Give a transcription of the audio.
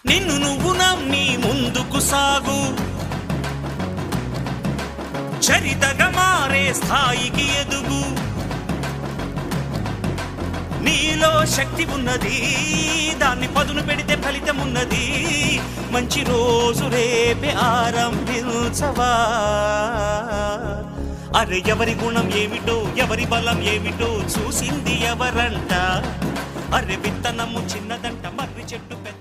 నిన్ను నువ్వు నమ్మి ముందుకు సాగు, చరితగా మారే స్థాయికి ఎదుగు. నీలో శక్తి ఉన్నది, దాన్ని పదును పెడితే ఫలితం ఉన్నది. మంచి రోజు రేపే ఆరంభించవా. అరే ఎవరి గుణం ఏమిటో, ఎవరి బలం ఏమిటో చూసింది ఎవరంట. అరే విత్తనము చిన్నదంట, మర్రి చెట్టు పెద్ద